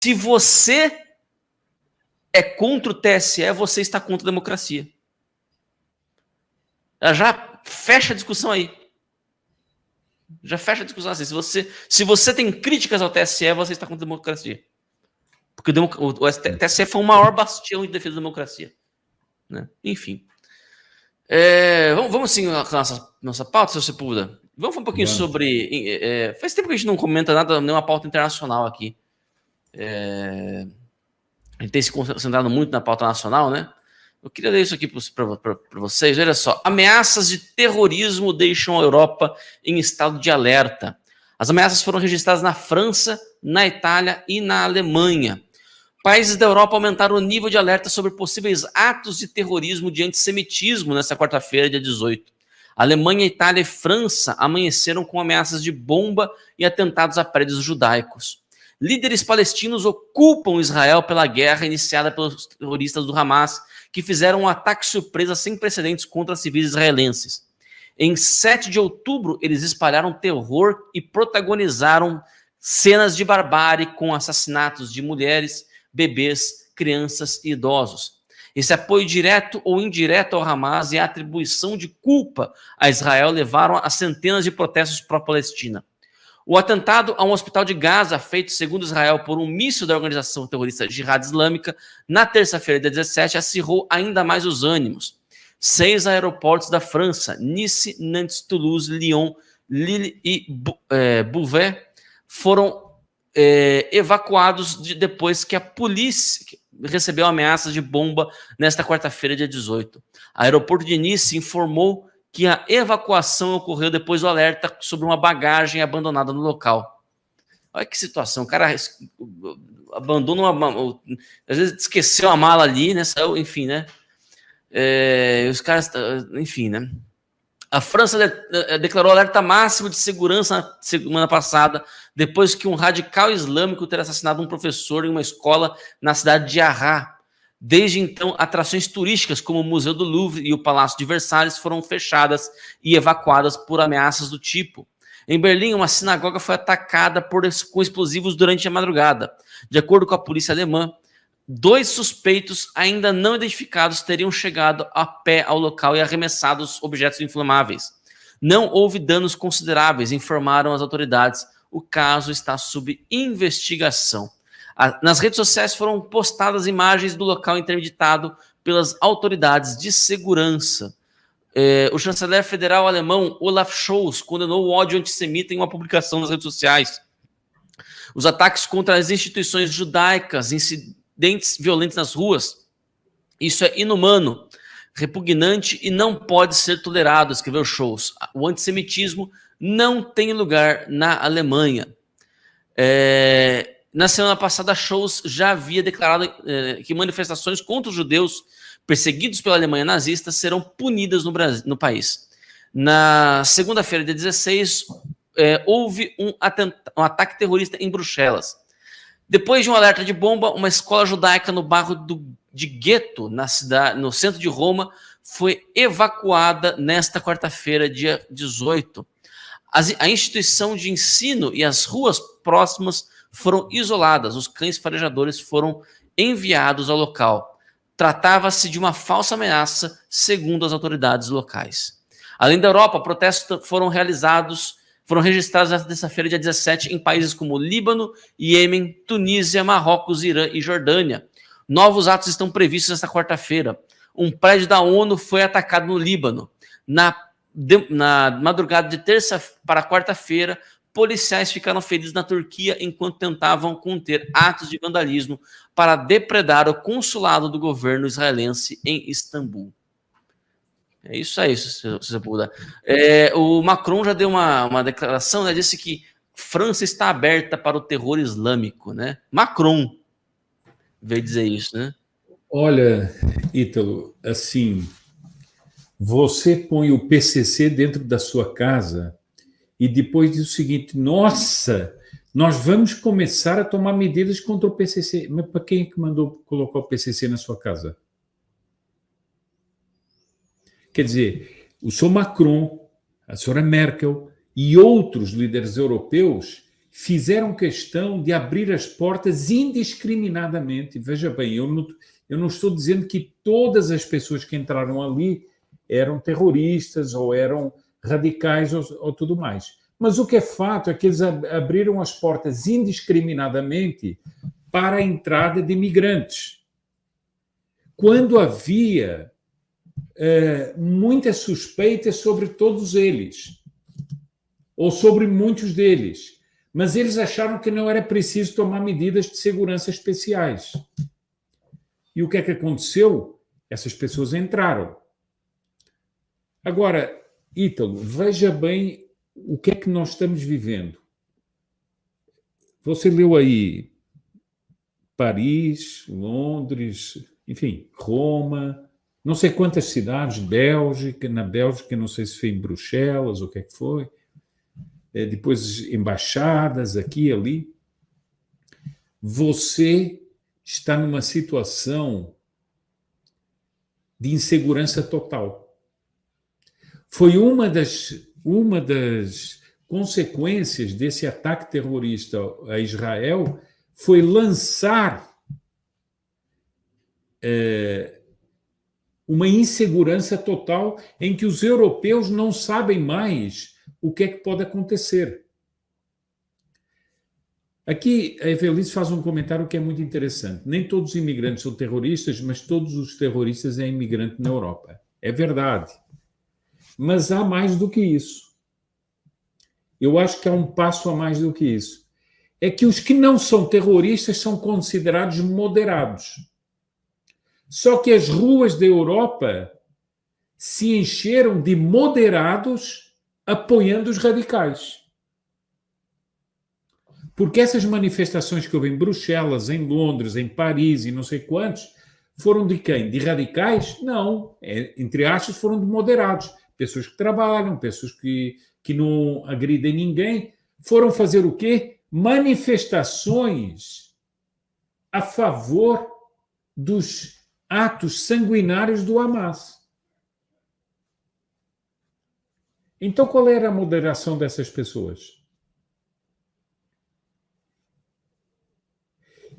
Se você é contra o TSE, você está contra a democracia. Já fecha a discussão aí. Já fecha a discussão assim. Se você tem críticas ao TSE, você está contra a democracia. Porque o TSE foi o maior bastião de defesa da democracia. Né? Enfim. Vamos sim com a nossa pauta, seu Sepúlveda. Vamos falar um pouquinho sobre... faz tempo que a gente não comenta nada, nenhuma pauta internacional aqui. A gente tem se concentrado muito na pauta nacional, né? Eu queria ler isso aqui para vocês. Olha só. Ameaças de terrorismo deixam a Europa em estado de alerta. As ameaças foram registradas na França, na Itália e na Alemanha. Países da Europa aumentaram o nível de alerta sobre possíveis atos de terrorismo de antissemitismo nesta quarta-feira, dia 18. Alemanha, Itália e França amanheceram com ameaças de bomba e atentados a prédios judaicos. Líderes palestinos culpam Israel pela guerra iniciada pelos terroristas do Hamas, que fizeram um ataque surpresa sem precedentes contra civis israelenses. Em 7 de outubro, eles espalharam terror e protagonizaram cenas de barbárie com assassinatos de mulheres, bebês, crianças e idosos. Esse apoio direto ou indireto ao Hamas e a atribuição de culpa a Israel levaram a centenas de protestos pró-Palestina. O atentado a um hospital de Gaza, feito, segundo Israel, por um míssil da organização terrorista Jihad Islâmica, na terça-feira, dia 17, acirrou ainda mais os ânimos. 6 aeroportos da França, Nice, Nantes, Toulouse, Lyon, Lille e Beauvais, foram evacuados depois que a polícia recebeu ameaças de bomba nesta quarta-feira, dia 18. O aeroporto de Nice informou que a evacuação ocorreu depois do alerta sobre uma bagagem abandonada no local. Olha que situação, o cara abandona às vezes esqueceu a mala ali, né? Enfim, né? Os caras, enfim, né? A França declarou alerta máximo de segurança na semana passada, depois que um radical islâmico ter assassinado um professor em uma escola na cidade de Arras. Desde então, atrações turísticas como o Museu do Louvre e o Palácio de Versalhes foram fechadas e evacuadas por ameaças do tipo. Em Berlim, uma sinagoga foi atacada com explosivos durante a madrugada. De acordo com a polícia alemã, 2 suspeitos ainda não identificados teriam chegado a pé ao local e arremessado os objetos inflamáveis. Não houve danos consideráveis, informaram as autoridades. O caso está sob investigação. Nas redes sociais foram postadas imagens do local interditado pelas autoridades de segurança. O chanceler federal alemão Olaf Scholz condenou o ódio antissemita em uma publicação nas redes sociais. Os ataques contra as instituições judaicas, incidentes violentos nas ruas, isso é inumano, repugnante e não pode ser tolerado, escreveu Scholz. O antissemitismo não tem lugar na Alemanha. Na semana passada, Scholz já havia declarado que manifestações contra os judeus perseguidos pela Alemanha nazista serão punidas no país. Na segunda-feira, dia 16, houve um ataque terrorista em Bruxelas. Depois de um alerta de bomba, uma escola judaica no bairro de Gueto, no centro de Roma, foi evacuada nesta quarta-feira, dia 18. A instituição de ensino e as ruas próximas foram isoladas. Os cães farejadores foram enviados ao local. Tratava-se de uma falsa ameaça, segundo as autoridades locais. Além da Europa, protestos foram registrados nesta terça-feira, dia 17, em países como Líbano, Iêmen, Tunísia, Marrocos, Irã e Jordânia. Novos atos estão previstos nesta quarta-feira. Um prédio da ONU foi atacado no Líbano. Na madrugada de terça para quarta-feira, policiais ficaram feridos na Turquia enquanto tentavam conter atos de vandalismo para depredar o consulado do governo israelense em Istambul. É isso aí, se você puder. O Macron já deu uma declaração, né, disse que França está aberta para o terror islâmico, né? Macron veio dizer isso, né? Olha, Ítalo, assim, você põe o PCC dentro da sua casa e depois diz o seguinte: nossa, nós vamos começar a tomar medidas contra o PCC. Mas para quem é que mandou colocar o PCC na sua casa? Quer dizer, o senhor Macron, a senhora Merkel e outros líderes europeus fizeram questão de abrir as portas indiscriminadamente. Veja bem, eu não estou dizendo que todas as pessoas que entraram ali eram terroristas ou eram radicais ou tudo mais. Mas o que é fato é que eles abriram as portas indiscriminadamente para a entrada de imigrantes. Quando havia muitas suspeitas sobre todos eles, ou sobre muitos deles, mas eles acharam que não era preciso tomar medidas de segurança especiais. E o que é que aconteceu? Essas pessoas entraram. Agora, Ítalo, veja bem o que é que nós estamos vivendo. Você leu aí Paris, Londres, enfim, Roma, não sei quantas cidades, Bélgica, na Bélgica, não sei se foi em Bruxelas, o que é que foi, depois embaixadas aqui e ali. Você está numa situação de insegurança total. Foi uma das consequências desse ataque terrorista a Israel, foi lançar uma insegurança total em que os europeus não sabem mais o que é que pode acontecer. Aqui a Evelise faz um comentário que é muito interessante. Nem todos os imigrantes são terroristas, mas todos os terroristas são imigrantes na Europa. É verdade. Mas há mais do que isso. Eu acho que há um passo a mais do que isso. É que os que não são terroristas são considerados moderados. Só que as ruas da Europa se encheram de moderados apoiando os radicais. Porque essas manifestações que houve em Bruxelas, em Londres, em Paris e não sei quantos, foram de quem? De radicais? Não. Entre aspas, foram de moderados. Pessoas que trabalham, pessoas que não agridem ninguém. Foram fazer o quê? Manifestações a favor dos atos sanguinários do Hamas. Então, qual era a moderação dessas pessoas?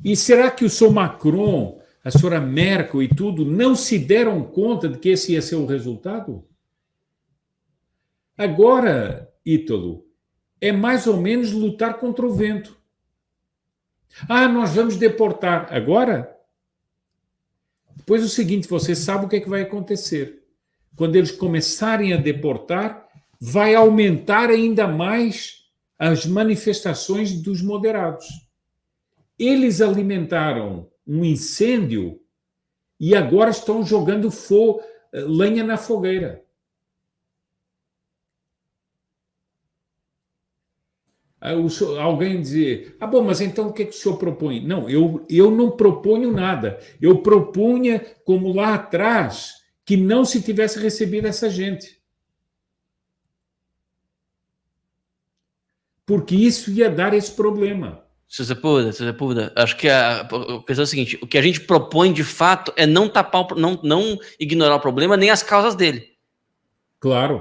E será que o Sr. Macron, a senhora Merkel e tudo, não se deram conta de que esse ia ser o resultado? Agora, Ítalo, é mais ou menos lutar contra o vento. Nós vamos deportar. Agora? Depois o seguinte, você sabe o que é que vai acontecer. Quando eles começarem a deportar, vai aumentar ainda mais as manifestações dos moderados. Eles alimentaram um incêndio e agora estão jogando lenha na fogueira. Alguém dizer, bom, mas então o que é que o senhor propõe? Não, eu não proponho nada. Eu propunha, como lá atrás, que não se tivesse recebido essa gente. Porque isso ia dar esse problema. César Puda, acho que a questão é a seguinte: o que a gente propõe de fato é não não ignorar o problema nem as causas dele. Claro.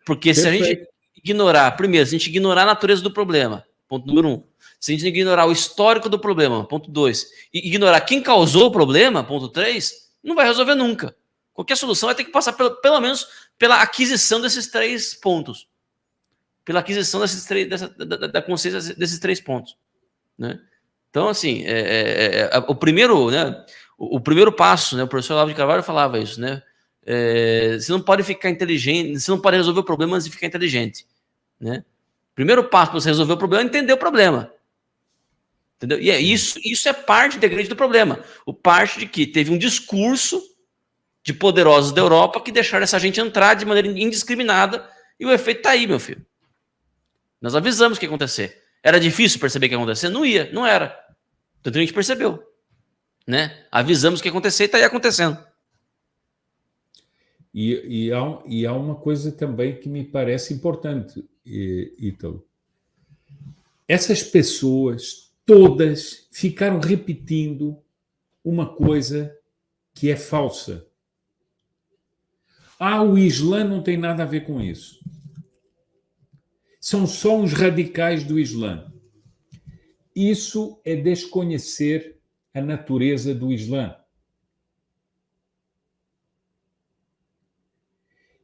Porque se a gente ignorar, primeiro, se a gente ignorar a natureza do problema, ponto número 1. Se a gente ignorar o histórico do problema, ponto 2. E ignorar quem causou o problema, ponto 3, não vai resolver nunca. Qualquer solução vai ter que passar pelo menos pela aquisição desses 3 pontos. Pela aquisição da consciência desses 3 pontos. Né? Então, assim, o primeiro passo, né, o professor Olavo de Carvalho falava isso, né? Você não pode ficar inteligente, você não pode resolver o problema antes de ficar inteligente. Né? Primeiro passo para você resolver o problema é entender o problema. Entendeu? E isso é parte integrante do problema. O parte de que teve um discurso de poderosos da Europa que deixaram essa gente entrar de maneira indiscriminada e o efeito está aí, meu filho. Nós avisamos o que ia acontecer. Era difícil perceber o que ia acontecer? Não ia, não era. Tanto a gente percebeu. Né? Avisamos o que ia acontecer e está aí acontecendo. E há uma coisa também que me parece importante, Ítalo. Essas pessoas todas ficaram repetindo uma coisa que é falsa. O Islã não tem nada a ver com isso. São só uns radicais do Islã. Isso é desconhecer a natureza do Islã.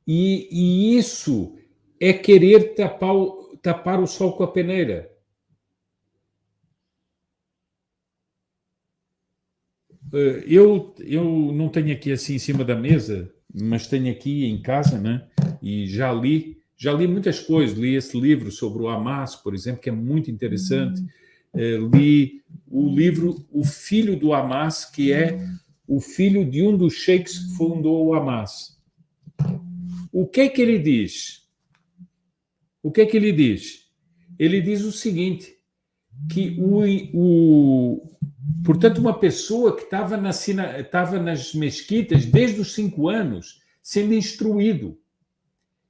E isso é querer tapar o sol com a peneira. Eu não tenho aqui assim em cima da mesa, mas tenho aqui em casa, né? E já li muitas coisas. Li esse livro sobre o Hamas, por exemplo, que é muito interessante. Li o livro O Filho do Hamas, que é o filho de um dos sheiks que fundou o Hamas. O que é que ele diz? O que é que ele diz? Ele diz o seguinte, que portanto, uma pessoa que estava nas mesquitas desde os 5 anos, sendo instruído.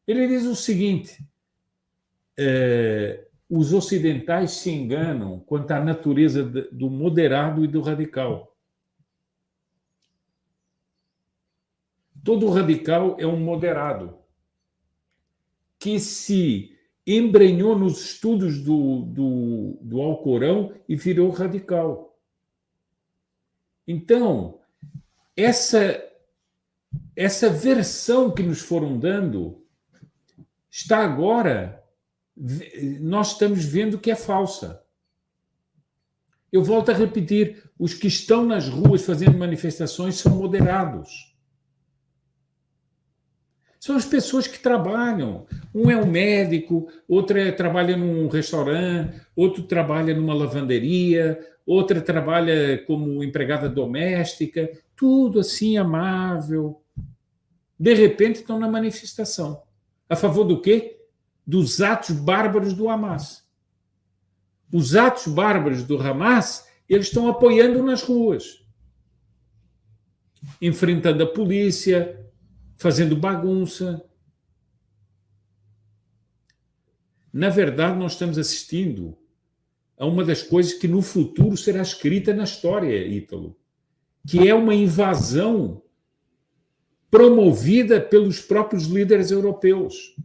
Ele diz o seguinte, os ocidentais se enganam quanto à natureza do moderado e do radical. Todo radical é um moderado que se embrenhou nos estudos do Alcorão e virou radical. Então, essa versão que nos foram dando está agora, nós estamos vendo que é falsa. Eu volto a repetir, os que estão nas ruas fazendo manifestações são moderados. São as pessoas que trabalham. Um é um médico, outro trabalha num restaurante, outro trabalha numa lavanderia, outra trabalha como empregada doméstica, tudo assim amável. De repente estão na manifestação. A favor do quê? Dos atos bárbaros do Hamas. Os atos bárbaros do Hamas, eles estão apoiando nas ruas, enfrentando a polícia, fazendo bagunça. Na verdade, nós estamos assistindo a uma das coisas que no futuro será escrita na história, Ítalo, que é uma invasão promovida pelos próprios líderes europeus.